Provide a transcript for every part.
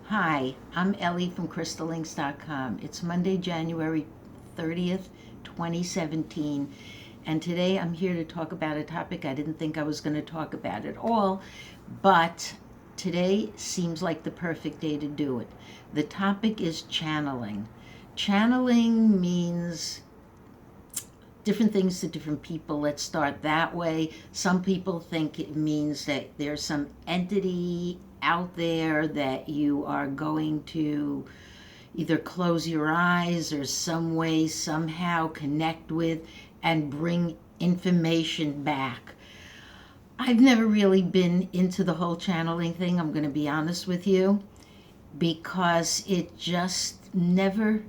Hi, I'm Ellie from crystallinks.com. It's Monday, January 30th, 2017, and today I'm here to talk about a topic I didn't think I was going to talk about at all, but today seems like the perfect day to do it. The topic is channeling. Channeling means different things to different people. Let's start that way. Some people think it means that there's some entity out there that you are going to either close your eyes or some way, somehow connect with and bring information back. I've never really been into the whole channeling thing, I'm going to be honest with you, because it just never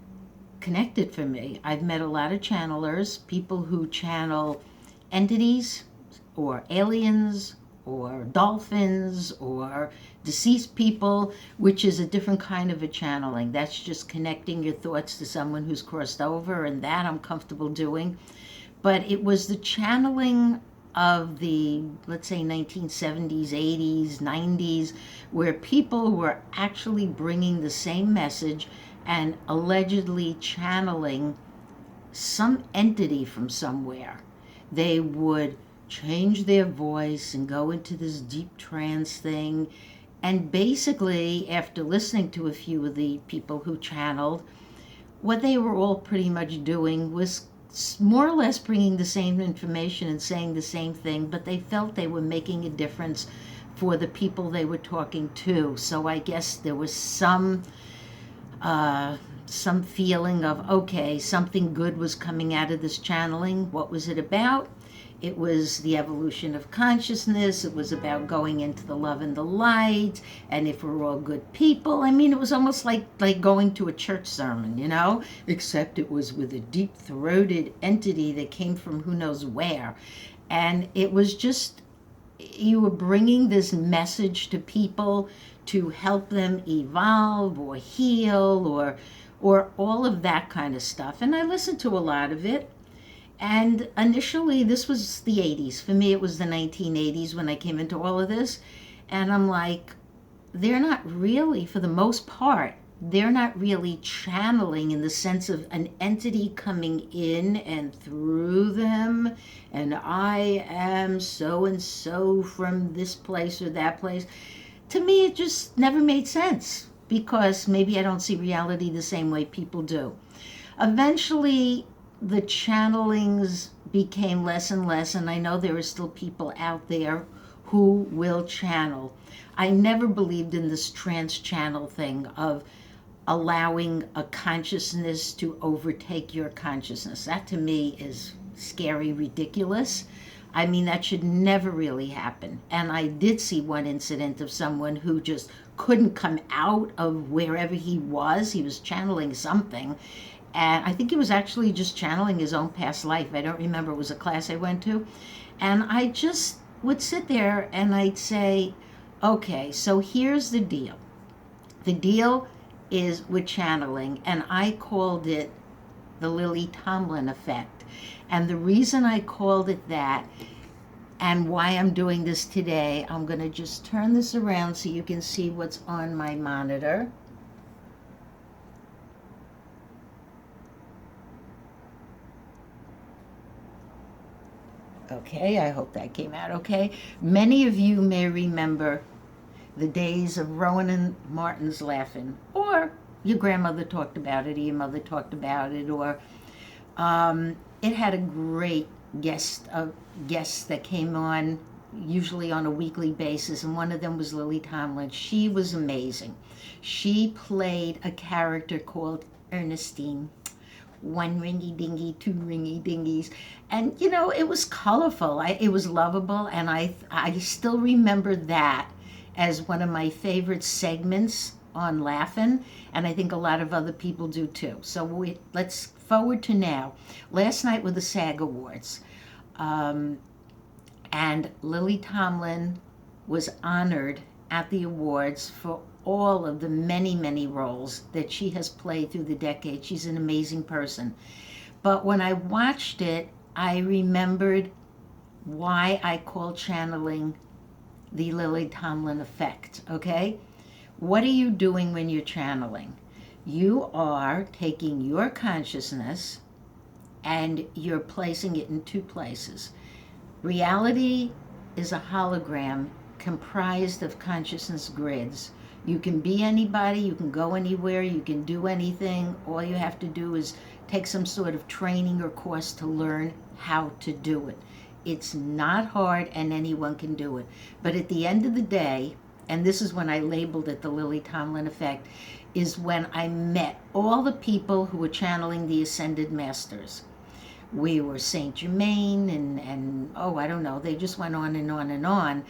connected for me. I've met a lot of channelers, people who channel entities or aliens or dolphins or deceased people, which is a different kind of a channeling. That's just connecting your thoughts to someone who's crossed over, and that I'm comfortable doing. But it was the channeling of the, let's say, 1970s, 80s, 90s, where people were actually bringing the same message and allegedly channeling some entity from somewhere. They would change their voice and go into this deep trance thing. And basically, after listening to a few of the people who channeled, what they were all pretty much doing was more or less bringing the same information and saying the same thing, but they felt they were making a difference for the people they were talking to. So I guess there was some feeling of, okay, something good was coming out of this channeling. What was it about? It was the evolution of consciousness. It was about going into the love and the light, and if we're all good people. I mean, it was almost like going to a church sermon, except it was with a deep-throated entity that came from who knows where. And it was just, you were bringing this message to people to help them evolve or heal or all of that kind of stuff. And I listened to a lot of it. And initially, this was the 80s. For me, it was the 1980s when I came into all of this. And I'm like, they're not really, for the most part, they're not really channeling in the sense of an entity coming in and through them. And I am so and so from this place or that place. To me, it just never made sense because maybe I don't see reality the same way people do. Eventually, the channelings became less and less, and I know there are still people out there who will channel. I never believed in this trans channel thing of allowing a consciousness to overtake your consciousness. That to me is scary, ridiculous. I mean, that should never really happen. And I did see one incident of someone who just couldn't come out of wherever he was. He was channeling something. And I think he was actually just channeling his own past life. I don't remember. It was a class I went to. And I just would sit there and I'd say, okay, so here's the deal. The deal is with channeling, and I called it the Lily Tomlin Effect. And the reason I called it that and why I'm doing this today, I'm going to just turn this around so you can see what's on my monitor. Okay, I hope that came out okay. Many of you may remember the days of Rowan and Martin's Laughing, or your grandmother talked about it, or your mother talked about it, or it had a great guests that came on, usually on a weekly basis, and one of them was Lily Tomlin. She was amazing. She played a character called Ernestine. One ringy dingy, two ringy dingies, and it was colorful. It was lovable, and I still remember that as one of my favorite segments on Laugh-In, and I think a lot of other people do too. So let's forward to now. Last night were the SAG Awards, and Lily Tomlin was honored at the awards for all of the many, many roles that she has played through the decades. She's an amazing person. But when I watched it, I remembered why I call channeling the Lily Tomlin effect, okay? What are you doing when you're channeling? You are taking your consciousness and you're placing it in two places. Reality is a hologram comprised of consciousness grids. You can be anybody, you can go anywhere, you can do anything. All you have to do is take some sort of training or course to learn how to do it. It's not hard and anyone can do it. But at the end of the day, and this is when I labeled it the Lily Tomlin Effect, is when I met all the people who were channeling the Ascended Masters. We were Saint Germain and oh, I don't know, they just went on and on and on.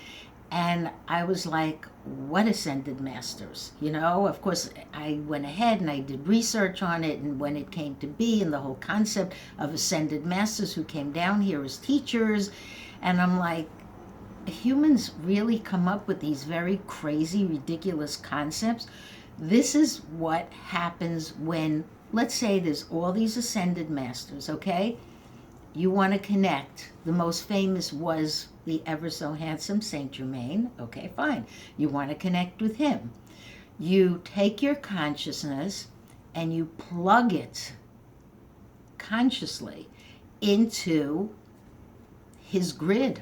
And I was like, what Ascended Masters? You know, of course, I went ahead and I did research on it, and when it came to be, and the whole concept of Ascended Masters who came down here as teachers. And I'm like, humans really come up with these very crazy, ridiculous concepts. This is what happens when, let's say there's all these Ascended Masters, okay? You want to connect. The most famous was the ever so handsome Saint Germain. Okay, fine. You want to connect with him. You take your consciousness and you plug it consciously into his grid,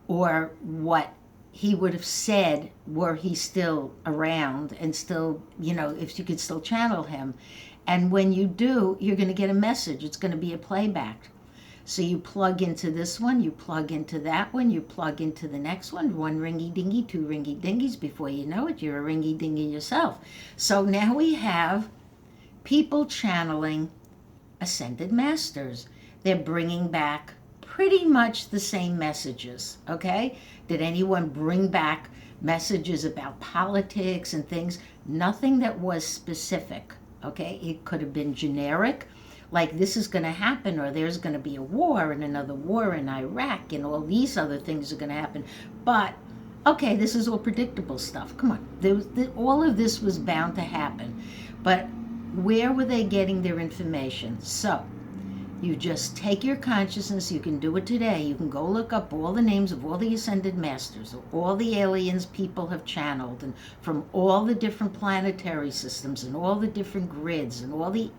or what he would have said were he still around and still, you know, if you could still channel him. And when you do, you're going to get a message. It's going to be a playback. So you plug into this one, you plug into that one, you plug into the next one, one ringy-dingy, two ringy-dingies. Before you know it, you're a ringy-dingy yourself. So now we have people channeling Ascended Masters. They're bringing back pretty much the same messages, okay? Did anyone bring back messages about politics and things? Nothing that was specific, okay? It could have been generic, like this is going to happen, or there's going to be a war and another war in Iraq, and all these other things are going to happen. But, okay, this is all predictable stuff. Come on. All of this was bound to happen. But where were they getting their information? So, you just take your consciousness, you can do it today, you can go look up all the names of all the Ascended Masters, all the aliens people have channeled, and from all the different planetary systems, and all the different grids, and all the...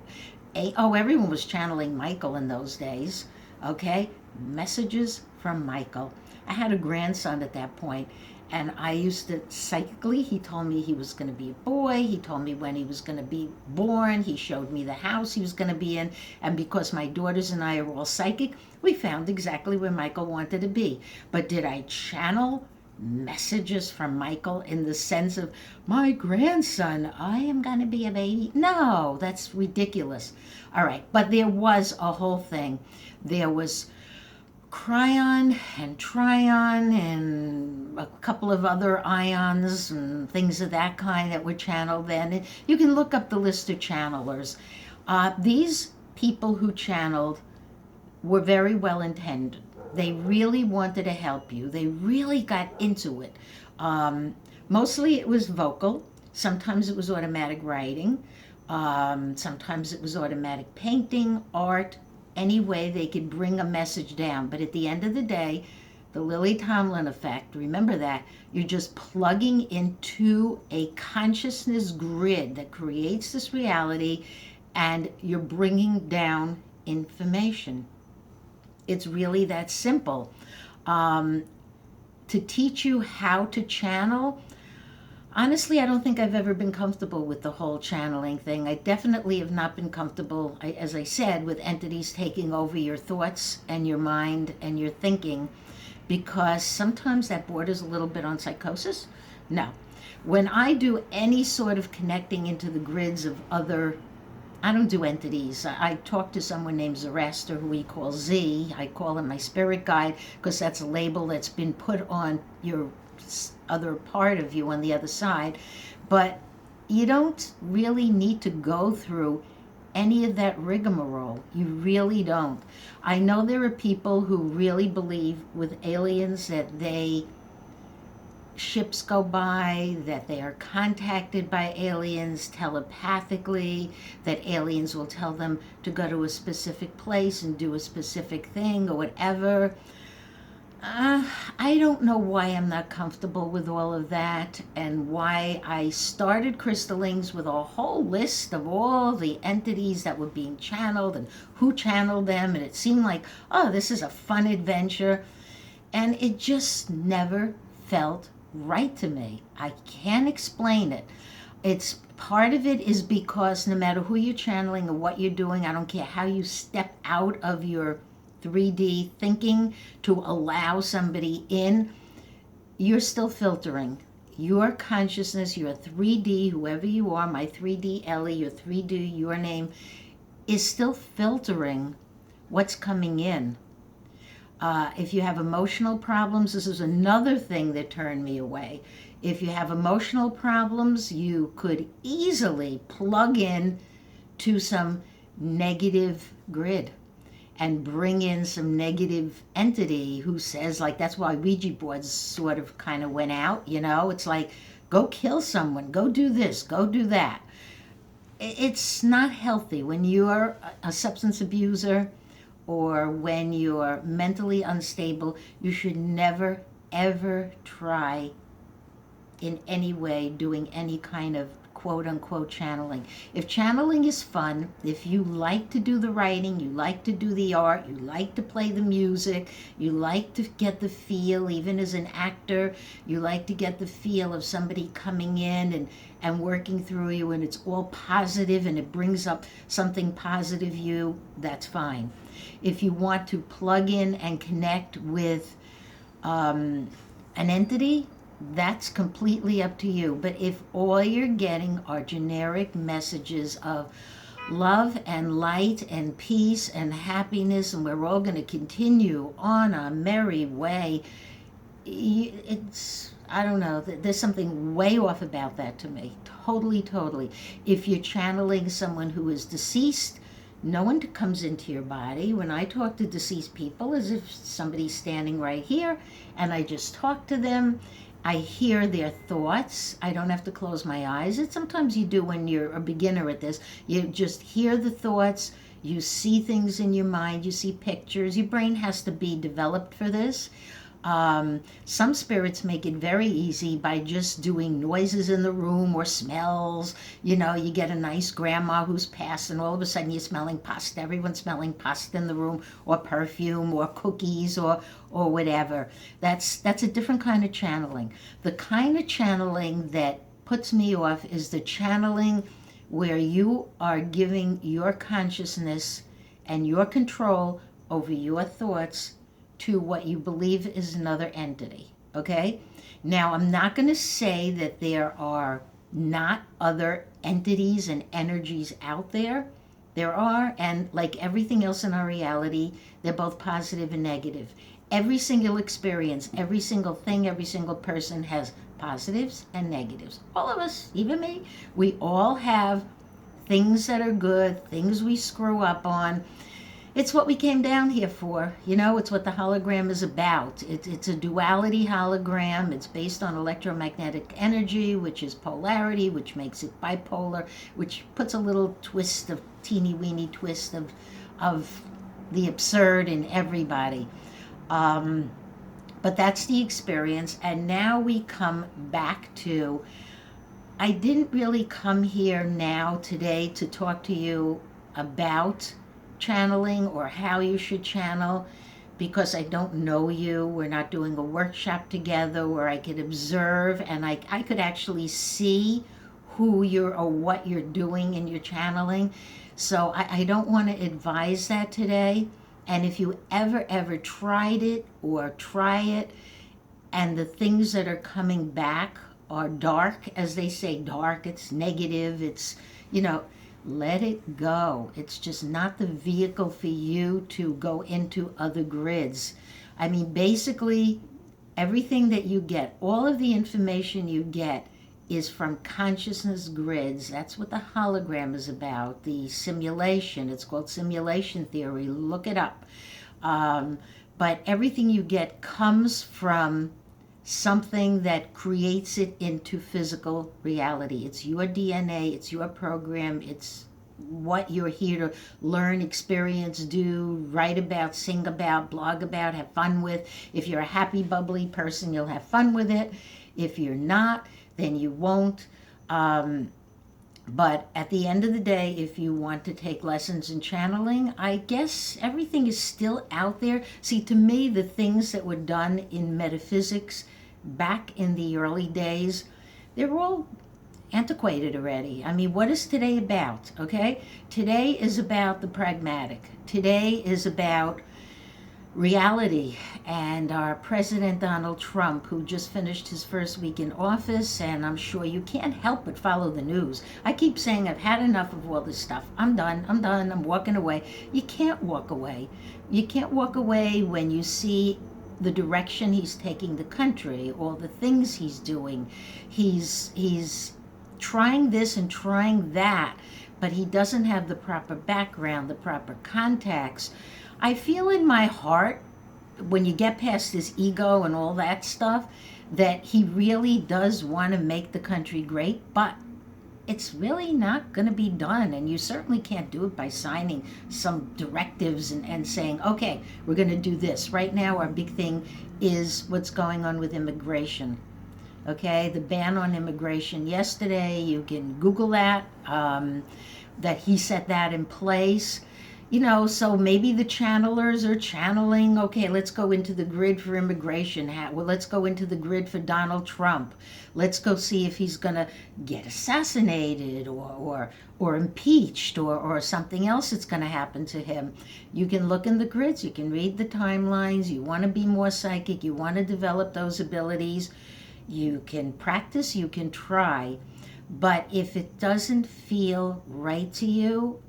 everyone was channeling Michael in those days, okay? Messages from Michael. I had a grandson at that point, and I used to psychically, he told me he was going to be a boy, he told me when he was going to be born, he showed me the house he was going to be in, and because my daughters and I are all psychic, we found exactly where Michael wanted to be. But did I channel messages from Michael in the sense of, my grandson, I am going to be a baby? No, that's ridiculous. All right, but there was a whole thing. There was Cryon and Tryon and a couple of other ions and things of that kind that were channeled then. And you can look up the list of channelers. These people who channeled were very well intended. They really wanted to help you. They really got into it. Mostly it was vocal. Sometimes it was automatic writing. Sometimes it was automatic painting, art, any way they could bring a message down. But at the end of the day, the Lily Tomlin Effect, remember that, you're just plugging into a consciousness grid that creates this reality, and you're bringing down information. It's really that simple. To teach you how to channel, honestly, I don't think I've ever been comfortable with the whole channeling thing. I definitely have not been comfortable, as I said, with entities taking over your thoughts and your mind and your thinking, because sometimes that borders a little bit on psychosis. No. When I do any sort of connecting into the grids of other, I don't do entities. I talk to someone named Zoroaster, who we call Z. I call him my spirit guide because that's a label that's been put on your other part of you on the other side. But you don't really need to go through any of that rigmarole. You really don't. I know there are people who really believe with aliens that ships go by, that they are contacted by aliens telepathically, that aliens will tell them to go to a specific place and do a specific thing or whatever. Uh, I don't know why I'm not comfortable with all of that and why I started crystallings with a whole list of all the entities that were being channeled and who channeled them. And it seemed like, oh, this is a fun adventure. And it just never felt right to me. I can't explain it. It's part of it is because no matter who you're channeling or what you're doing, I don't care how you step out of your 3D thinking to allow somebody in, you're still filtering. Your consciousness, your 3D, whoever you are, my 3D Ellie, your 3D, your name, is still filtering what's coming in. If you have emotional problems, this is another thing that turned me away. If you have emotional problems, you could easily plug in to some negative grid and bring in some negative entity who says, like, that's why Ouija boards sort of kind of went out, you know? It's like, go kill someone, go do this, go do that. It's not healthy when you're a substance abuser or when you're mentally unstable. You should never, ever try in any way doing any kind of quote unquote channeling. If channeling is fun, if you like to do the writing, you like to do the art, you like to play the music, you like to get the feel, even as an actor, you like to get the feel of somebody coming in and working through you, and it's all positive and it brings up something positive you, that's fine. If you want to plug in and connect with an entity, that's completely up to you. But if all you're getting are generic messages of love and light and peace and happiness, and we're all going to continue on our merry way, it's, I don't know, there's something way off about that to me. Totally, totally. If you're channeling someone who is deceased, no one comes into your body. When I talk to deceased people, as if somebody's standing right here, and I just talk to them, I hear their thoughts. I don't have to close my eyes. It's sometimes you do when you're a beginner at this. You just hear the thoughts. You see things in your mind. You see pictures. Your brain has to be developed for this. Some spirits make it very easy by just doing noises in the room or smells. You know, you get a nice grandma who's passed and all of a sudden you're smelling pasta. Everyone's smelling pasta in the room, or perfume, or cookies, or whatever. That's a different kind of channeling. The kind of channeling that puts me off is the channeling where you are giving your consciousness and your control over your thoughts to what you believe is another entity, okay? Now, I'm not going to say that there are not other entities and energies out there. There are, and like everything else in our reality, they're both positive and negative. Every single experience, every single thing, every single person has positives and negatives. All of us, even me, we all have things that are good, things we screw up on. It's what we came down here for. You know, it's what the hologram is about. It's a duality hologram. It's based on electromagnetic energy, which is polarity, which makes it bipolar, which puts a little twist of, teeny weeny twist of the absurd in everybody. But that's the experience. And now we come back to, I didn't really come here now today to talk to you about channeling or how you should channel, because I don't know you. We're not doing a workshop together where I could observe and I could actually see who you're or what you're doing in your channeling. So I don't want to advise that today. And if you ever tried it or try it and the things that are coming back are dark, as they say, dark, it's negative, it's, you know, let it go. It's just not the vehicle for you to go into other grids. I mean, basically, everything that you get, all of the information you get is from consciousness grids. That's what the hologram is about, the simulation. It's called simulation theory. Look it up. But everything you get comes from something that creates it into physical reality. It's your DNA, it's your program, it's what you're here to learn, experience, do, write about, sing about, blog about, have fun with. If you're a happy, bubbly person, you'll have fun with it. If you're not, then you won't. But at the end of the day, if you want to take lessons in channeling, I guess everything is still out there. See, to me, the things that were done in metaphysics back in the early days, they're all antiquated already. I mean, what is today about? Okay? Today is about the pragmatic. Today is about reality. And our President Donald Trump, who just finished his first week in office, and I'm sure you can't help but follow the news. I keep saying I've had enough of all this stuff. I'm done, I'm walking away. You can't walk away. You can't walk away when you see the direction he's taking the country, all the things he's doing. He's trying this and trying that, but he doesn't have the proper background, the proper contacts. I feel in my heart, when you get past his ego and all that stuff, that he really does want to make the country great, but it's really not going to be done. And you certainly can't do it by signing some directives and saying, okay, we're going to do this. Right now, our big thing is what's going on with immigration. Okay, the ban on immigration yesterday, you can Google that he set that in place. You know, so maybe the channelers are channeling, okay, let's go into the grid for immigration. Well, let's go into the grid for Donald Trump. Let's go see if he's going to get assassinated or impeached or something else that's going to happen to him. You can look in the grids. You can read the timelines. You want to be more psychic. You want to develop those abilities. You can practice. You can try. But if it doesn't feel right to you,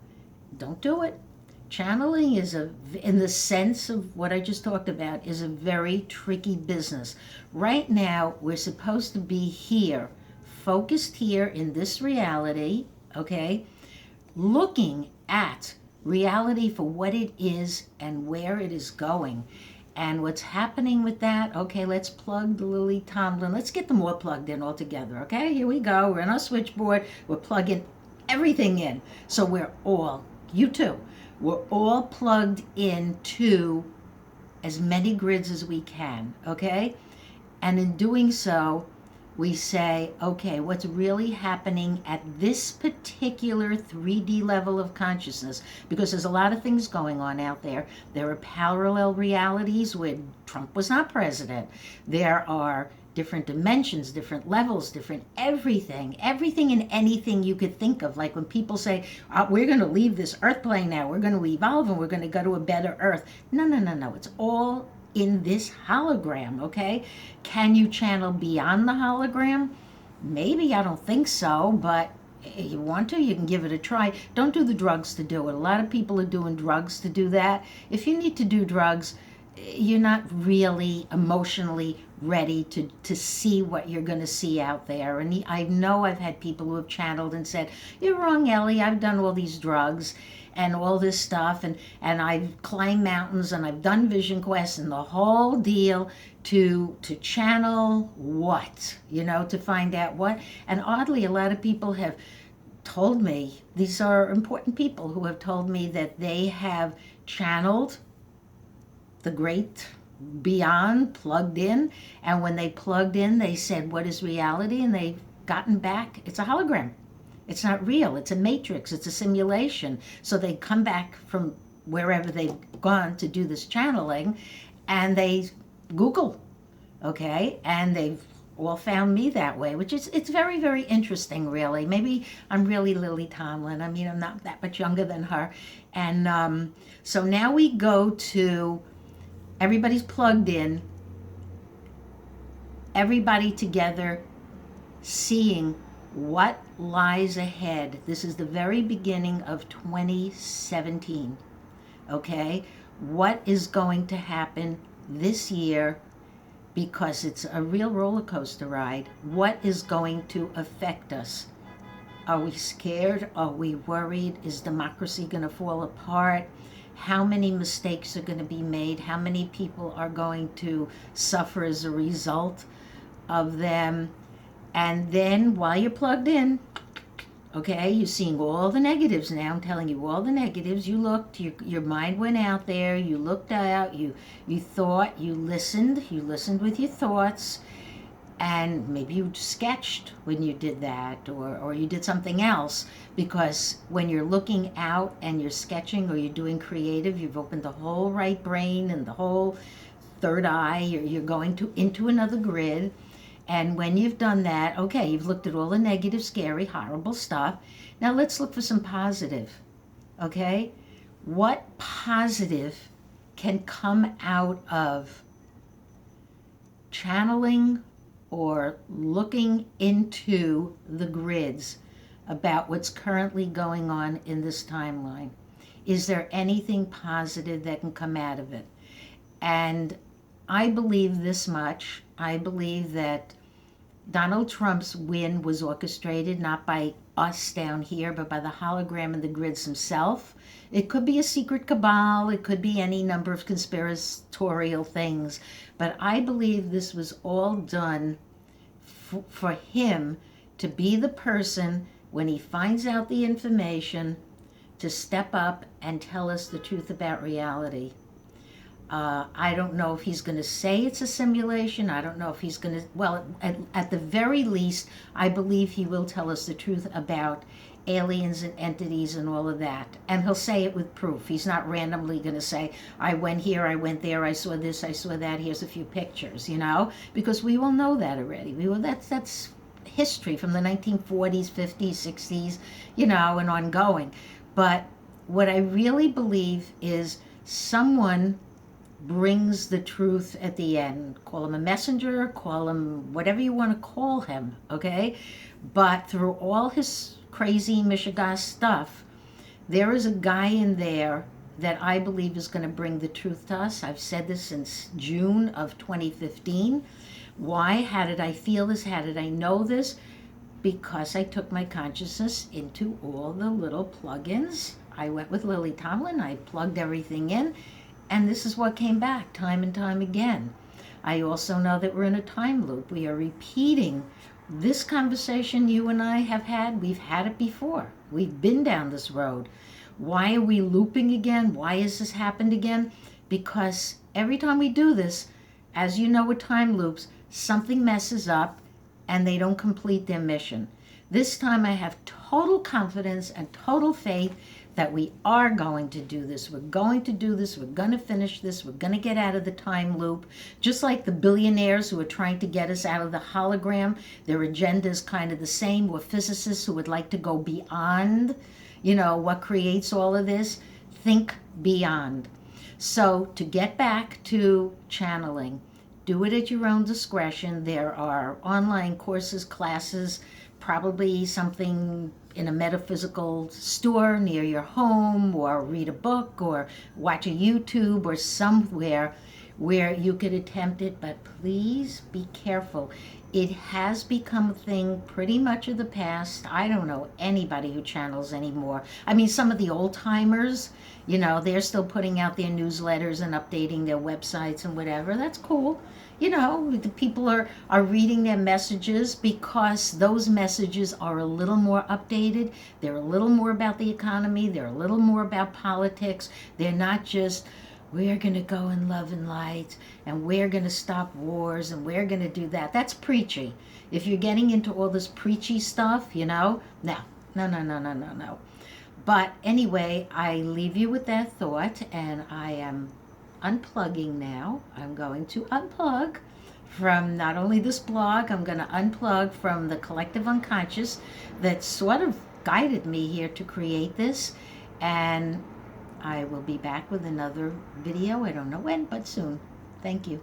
don't do it. Channeling is in the sense of what I just talked about, is a very tricky business. Right now, we're supposed to be here, focused here in this reality, okay, looking at reality for what it is and where it is going. And what's happening with that, okay, let's plug the Lily Tomlin. Let's get them all plugged in all together, okay? Here we go. We're in our switchboard. We're plugging everything in. So we're all, you too, we're all plugged into as many grids as we can, okay? And in doing so, we say, okay, what's really happening at this particular 3D level of consciousness? Because there's a lot of things going on out there. There are parallel realities where Trump was not president. There are different dimensions, different levels, different everything and anything you could think of. Like when people say, we're going to leave this earth plane now, we're going to evolve and we're going to go to a better earth. No. It's all in this hologram, okay? Can you channel beyond the hologram? Maybe, I don't think so, but if you want to, you can give it a try. Don't do the drugs to do it. A lot of people are doing drugs to do that. If you need to do drugs, you're not really emotionally ready to see what you're going to see out there. And I know I've had people who have channeled and said, you're wrong, Ellie, I've done all these drugs and all this stuff, and I've climbed mountains and I've done vision quests and the whole deal to channel what, to find out what. And oddly, a lot of people have told me, these are important people who have told me that they have channeled the great beyond, plugged in, and when they plugged in, they said, what is reality? And they've gotten back, it's a hologram. It's not real. It's a matrix. It's a simulation. So they come back from wherever they've gone to do this channeling, and they Google, okay? And they've all found me that way, which is, it's very, very interesting, really. Maybe I'm really Lily Tomlin. I mean, I'm not that much younger than her. And so now we go to, everybody's plugged in, everybody together, seeing what lies ahead. This is the very beginning of 2017, okay? What is going to happen this year, because it's a real roller coaster ride. What is going to affect us? Are we scared? Are we worried? Is democracy going to fall apart? How many mistakes are going to be made? How many people are going to suffer as a result of them? And then while you're plugged in, Okay, you're seeing all the negatives now. I'm telling you all the negatives. You looked, your mind went out there, you looked out, you thought, you listened with your thoughts, and maybe you sketched when you did that, or you did something else, because when you're looking out and you're sketching or you're doing creative, you've opened the whole right brain and the whole third eye. You're going into another grid. And when you've done that, okay, you've looked at all the negative, scary, horrible stuff. Now let's look for some positive, okay? What positive can come out of channeling or looking into the grids about what's currently going on in this timeline? Is there anything positive that can come out of it? And I believe this much. I believe that Donald Trump's win was orchestrated not by us down here, but by the hologram and the grids himself. It could be a secret cabal, it could be any number of conspiratorial things, but I believe this was all done for him to be the person, when he finds out the information, to step up and tell us the truth about reality. I don't know if he's going to say it's a simulation. I don't know if he's going to, well, at the very least, I believe he will tell us the truth about aliens and entities and all of that. And he'll say it with proof. He's not randomly going to say, I went here, I went there, I saw this, I saw that, here's a few pictures, because we will know that already. That's history from the 1940s, 50s, 60s, and ongoing. But what I really believe is someone brings the truth at the end. Call him a messenger, call him whatever you want to call him, okay? But through all his crazy Mishigas stuff, there is a guy in there that I believe is going to bring the truth to us. I've said this since June of 2015. Why? How did I feel this? How did I know this? Because I took my consciousness into all the little plugins. I went with Lily Tomlin. I plugged everything in. And this is what came back time and time again. I also know that we're in a time loop. We are repeating this conversation you and I have had. We've had it before. We've been down this road. Why are we looping again? Why has this happened again? Because every time we do this, as you know with time loops, something messes up and they don't complete their mission. This time I have total confidence and total faith that we are going to do this. We're going to do this. We're going to finish this. We're going to get out of the time loop. Just like the billionaires who are trying to get us out of the hologram, their agenda is kind of the same. We're physicists who would like to go beyond, what creates all of this. Think beyond. So to get back to channeling, do it at your own discretion. There are online courses, classes, probably something in a metaphysical store near your home, or read a book, or watch a YouTube or somewhere where you could attempt it, but please be careful. It has become a thing pretty much of the past. I don't know anybody who channels anymore. I mean, some of the old timers, they're still putting out their newsletters and updating their websites and whatever. That's cool. The people are reading their messages because those messages are a little more updated. They're a little more about the economy. They're a little more about politics. They're not just, we're going to go in love and light, and we're going to stop wars, and we're going to do that. That's preachy. If you're getting into all this preachy stuff, no. But anyway, I leave you with that thought, and I am unplugging now. I'm going to unplug from not only this blog, I'm going to unplug from the collective unconscious that sort of guided me here to create this, and I will be back with another video. I don't know when, but soon. Thank you.